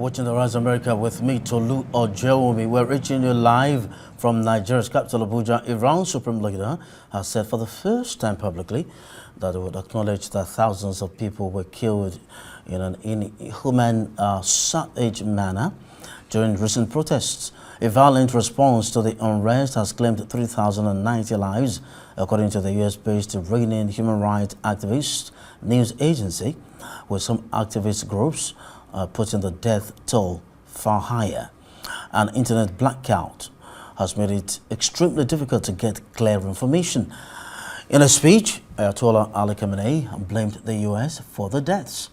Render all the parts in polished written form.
watching The Rise America with me, Tolu Ojeomi. We're reaching you live from Nigeria's capital, Abuja. Iran's supreme leader has said for the first time publicly that it would acknowledge that thousands of people were killed in an inhuman, savage manner during recent protests. A violent response to the unrest has claimed 3,090 lives, according to the US-based Iranian human rights activist news agency, with some activist groups putting the death toll far higher. An internet blackout has made it extremely difficult to get clear information. In a speech, Ayatollah Ali Khamenei blamed the US for the deaths.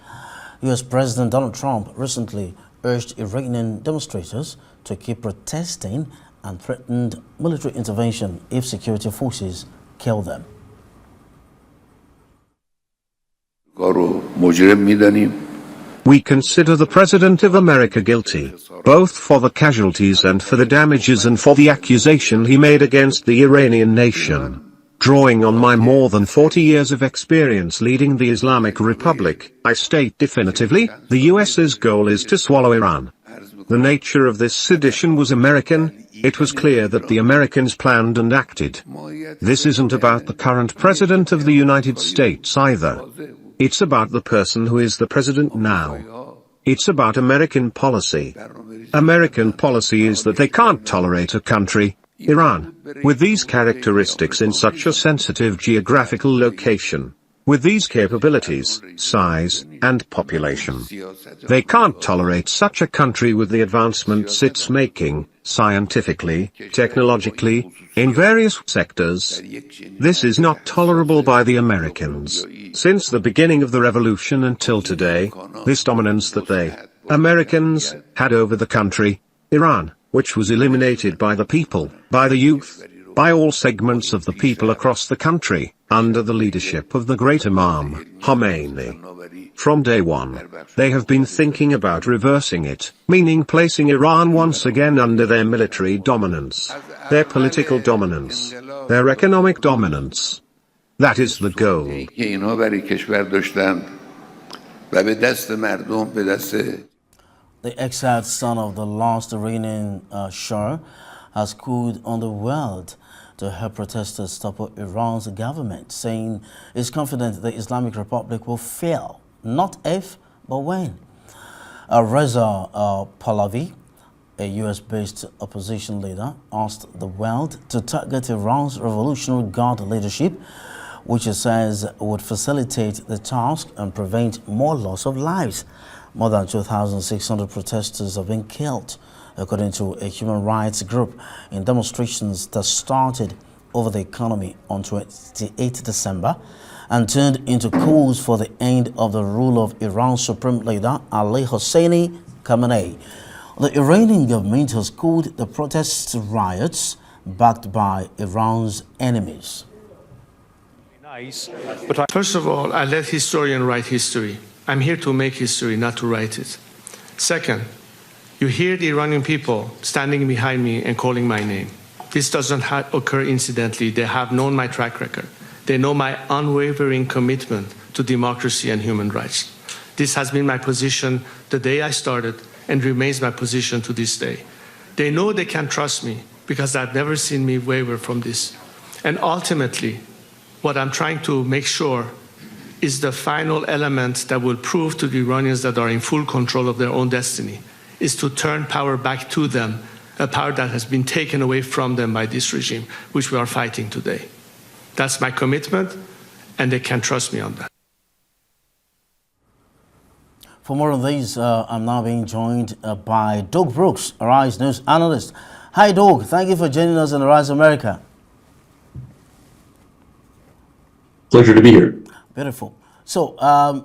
US President Donald Trump recently urged Iranian demonstrators to keep protesting and threatened military intervention if security forces kill them. We consider the President of America guilty, both for the casualties and for the damages and for the accusation he made against the Iranian nation. Drawing on my more than 40 years of experience leading the Islamic Republic, I state definitively, the US's goal is to swallow Iran. The nature of this sedition was American. It was clear that the Americans planned and acted. This isn't about the current President of the United States either. It's about the person who is the president now. It's about American policy. American policy is that they can't tolerate a country, Iran, with these characteristics in such a sensitive geographical location, with these capabilities, size, and population. They can't tolerate such a country with the advancements it's making, scientifically, technologically, in various sectors. This is not tolerable by the Americans. Since the beginning of the revolution until today, this dominance that they, Americans, had over the country, Iran, which was eliminated by the people, by the youth, by all segments of the people across the country, under the leadership of the great Imam, Khomeini. From day one, they have been thinking about reversing it, meaning placing Iran once again under their military dominance, their political dominance, their economic dominance. That is the goal. The exiled son of the last Iranian Shah has called on the world to help protesters topple Iran's government, saying he's confident the Islamic Republic will fail, not if, but when. Reza Pahlavi, a US-based opposition leader, asked the world to target Iran's Revolutionary Guard leadership, which he says would facilitate the task and prevent more loss of lives. More than 2,600 protesters have been killed, according to a human rights group, in demonstrations that started over the economy on 28 December and turned into calls for the end of the rule of Iran's supreme leader, Ali Hosseini Khamenei. The Iranian government has called the protests riots backed by Iran's enemies. First of all, I let historians write history. I'm here to make history, not to write it. Second, you hear the Iranian people standing behind me and calling my name. This doesn't occur incidentally. They have known my track record. They know my unwavering commitment to democracy and human rights. This has been my position the day I started and remains my position to this day. They know they can trust me because I've never seen me waver from this. And ultimately, what I'm trying to make sure is the final element that will prove to the Iranians that are in full control of their own destiny, is to turn power back to them, a power that has been taken away from them by this regime, which we are fighting today. That's my commitment, and they can trust me on that. For more on this, I'm now being joined by Doug Brooks, Arise News analyst. Hi, Doug. Thank you for joining us on Arise America. Pleasure to be here. Beautiful. So,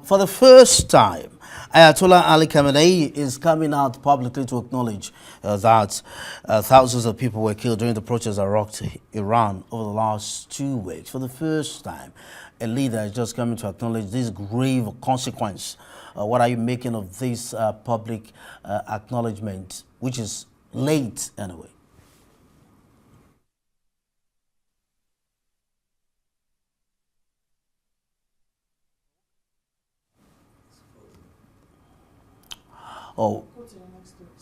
for the first time, Ayatollah Ali Khamenei is coming out publicly to acknowledge that thousands of people were killed during the protests that rocked Iran over the last 2 weeks. For the first time, a leader is just coming to acknowledge this grave consequence. What are you making of this public acknowledgement, which is late anyway? Oh,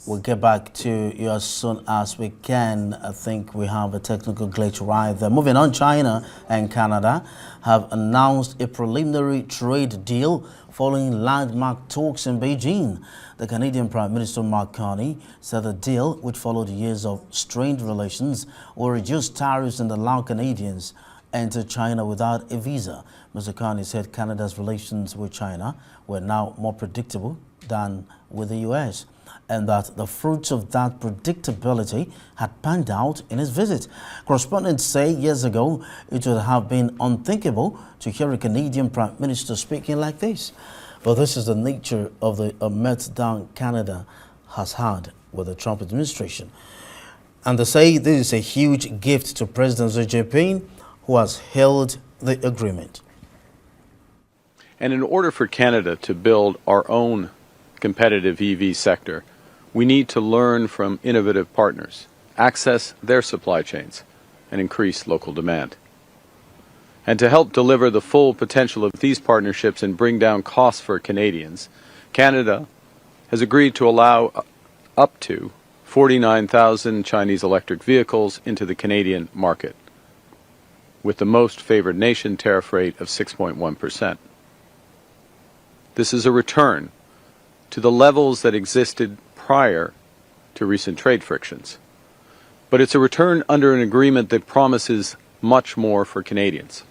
We'll get back to you as soon as we can. I think we have a technical glitch right there. Moving on, China and Canada have announced a preliminary trade deal following landmark talks in Beijing. The Canadian Prime Minister Mark Carney said the deal, which followed years of strained relations, will reduce tariffs and allow Canadians enter China without a visa. Mr. Carney said Canada's relations with China were now more predictable than with the U.S., and that the fruits of that predictability had panned out in his visit. Correspondents say years ago it would have been unthinkable to hear a Canadian Prime Minister speaking like this. But this is the nature of the meltdown Canada has had with the Trump administration. And they say this is a huge gift to President Xi Jinping, who has hailed the agreement. And in order for Canada to build our own competitive EV sector, we need to learn from innovative partners, access their supply chains, and increase local demand. And to help deliver the full potential of these partnerships and bring down costs for Canadians, Canada has agreed to allow up to 49,000 Chinese electric vehicles into the Canadian market, with the most favored nation tariff rate of 6.1%. This is a return to the levels that existed prior to recent trade frictions. But it's a return under an agreement that promises much more for Canadians.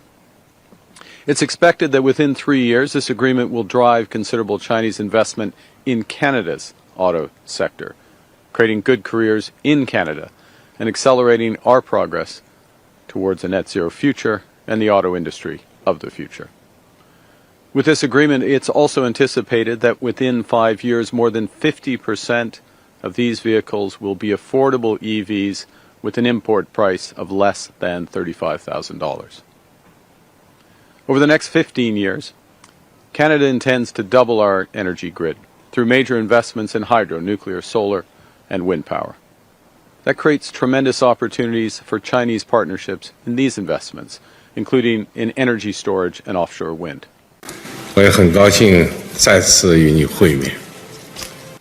It's expected that within 3 years, this agreement will drive considerable Chinese investment in Canada's auto sector, creating good careers in Canada and accelerating our progress towards a net zero future and the auto industry of the future. With this agreement, it's also anticipated that within 5 years, more than 50% of these vehicles will be affordable EVs with an import price of less than $35,000. Over the next 15 years, Canada intends to double our energy grid through major investments in hydro, nuclear, solar, and wind power. That creates tremendous opportunities for Chinese partnerships in these investments, including in energy storage and offshore wind.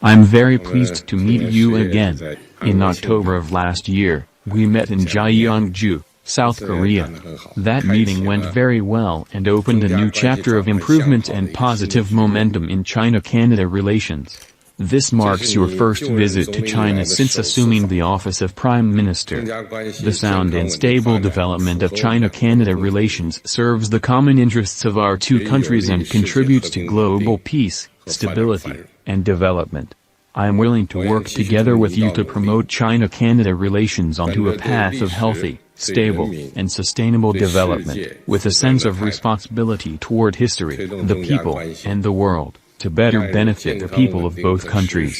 I'm very pleased to meet you again. In October of last year, we met in Gyeongju, South Korea. That meeting went very well and opened a new chapter of improvement and positive momentum in China-Canada relations. This marks your first visit to China since assuming the office of Prime Minister. The sound and stable development of China-Canada relations serves the common interests of our two countries and contributes to global peace, stability, and development. I am willing to work together with you to promote China-Canada relations onto a path of healthy, stable, and sustainable development, with a sense of responsibility toward history, the people, and the world, to better benefit the people of both countries.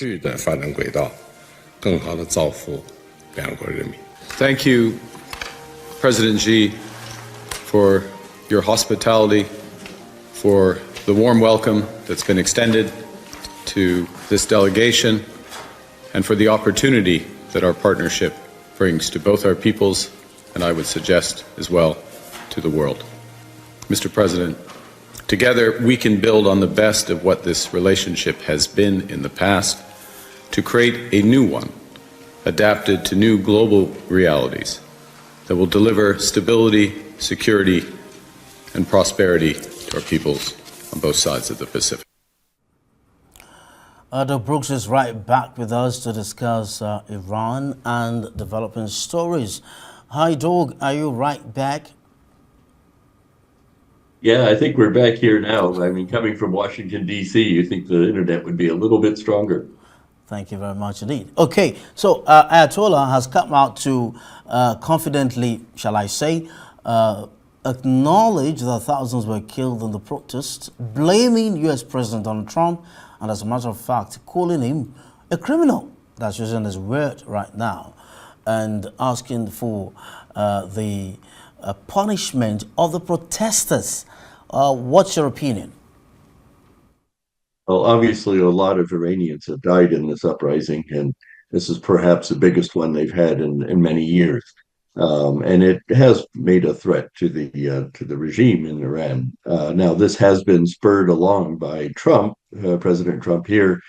Thank you, President Xi, for your hospitality, for the warm welcome that's been extended to this delegation, and for the opportunity that our partnership brings to both our peoples, and I would suggest as well to the world. Mr. President, together we can build on the best of what this relationship has been in the past to create a new one, adapted to new global realities that will deliver stability, security, and prosperity to our peoples on both sides of the Pacific. Doug Brooks is right back with us to discuss Iran and developing stories. Hi, Doug. Are you right back? Yeah, I think we're back here now. I mean, coming from Washington, D.C., you think the internet would be a little bit stronger. Thank you very much indeed. Okay, so Ayatollah has come out to confidently, shall I say, acknowledge that thousands were killed in the protests, blaming U.S. President Donald Trump, and as a matter of fact, calling him a criminal. That's using his word right now, and asking for the punishment of the protesters. What's your opinion? Well, obviously, a lot of Iranians have died in this uprising, and this is perhaps the biggest one they've had in many years. And it has made a threat to the regime in Iran. Now, this has been spurred along by Trump, President Trump here,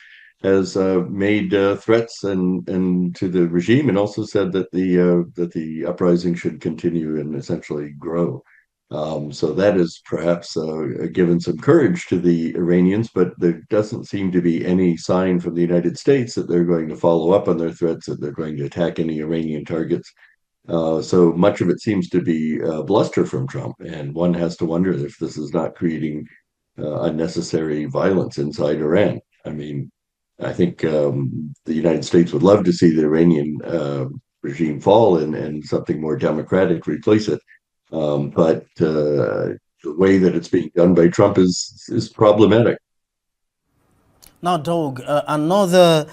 has made threats and to the regime, and also said that the uprising should continue and essentially grow. So that has perhaps given some courage to the Iranians, but there doesn't seem to be any sign from the United States that they're going to follow up on their threats, that they're going to attack any Iranian targets. So much of it seems to be bluster from Trump, and one has to wonder if this is not creating unnecessary violence inside Iran. I mean, I think the United States would love to see the Iranian regime fall and something more democratic replace it. But the way that it's being done by Trump is problematic. Now, Doug, another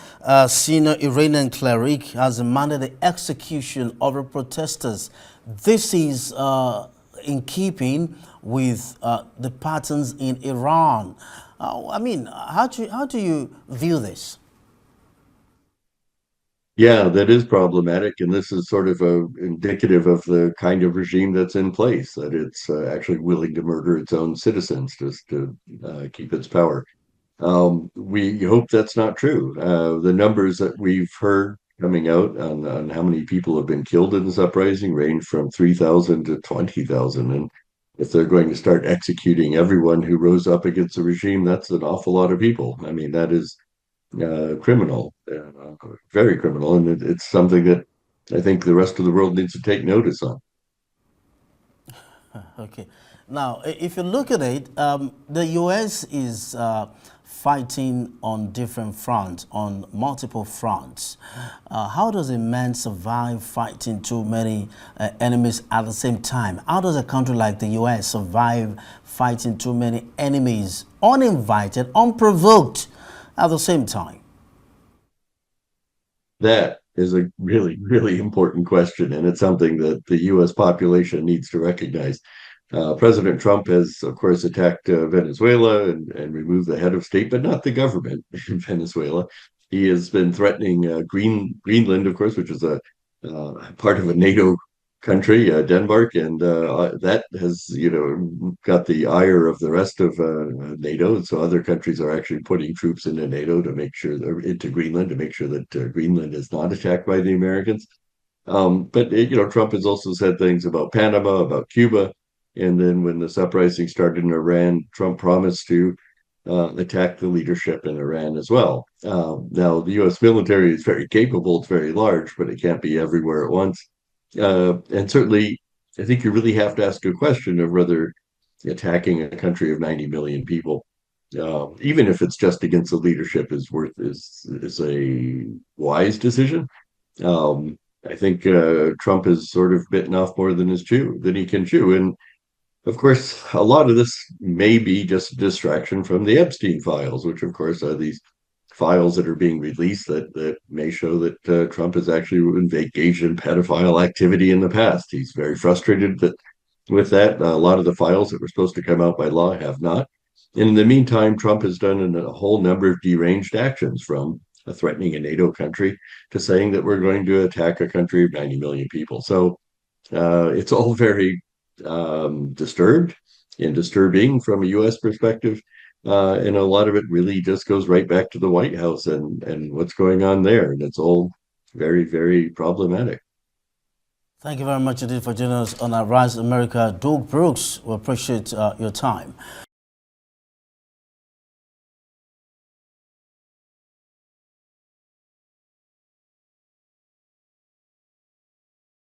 senior Iranian cleric has demanded the execution of the protesters. This is in keeping with the patterns in Iran. I mean, how do you view this? Yeah, that is problematic, and this is sort of indicative of the kind of regime that's in place, that it's actually willing to murder its own citizens just to keep its power. We hope that's not true. The numbers that we've heard coming out on how many people have been killed in this uprising range from 3,000 to 20,000. And if they're going to start executing everyone who rose up against the regime, that's an awful lot of people. I mean, that is criminal, very criminal. And it's something that I think the rest of the world needs to take notice on. Okay. Now, if you look at it, the U.S. is fighting on different fronts, on multiple fronts. How does a man survive fighting too many enemies at the same time? How does a country like the U.S. survive fighting too many enemies, uninvited, unprovoked, at the same time? That is a really, really important question, and it's something that the U.S. population needs to recognize. President Trump has, of course, attacked Venezuela and removed the head of state, but not the government in Venezuela. He has been threatening Greenland, of course, which is a part of a NATO country, Denmark, and that has, got the ire of the rest of NATO. And so other countries are actually putting troops into NATO to make sure they're into Greenland to make sure that Greenland is not attacked by the Americans. But Trump has also said things about Panama, about Cuba, and then when this uprising started in Iran, Trump promised to attack the leadership in Iran as well. Now, the U.S. military is very capable; it's very large, but it can't be everywhere at once. And certainly, I think you really have to ask a question of whether attacking a country of 90 million people, even if it's just against the leadership, is a wise decision. I think Trump has sort of bitten off more than he can chew, and of course, a lot of this may be just a distraction from the Epstein files, which, of course, are these files that are being released that may show that Trump has actually engaged in pedophile activity in the past. He's very frustrated with that. A lot of the files that were supposed to come out by law have not. In the meantime, Trump has done a whole number of deranged actions, from threatening a NATO country to saying that we're going to attack a country of 90 million people. So it's all very disturbed and disturbing from a U.S. perspective. And a lot of it really just goes right back to the White House and what's going on there. And it's all very, very problematic. Thank you very much indeed for joining us on our Rise America. Doug Brooks, we appreciate your time.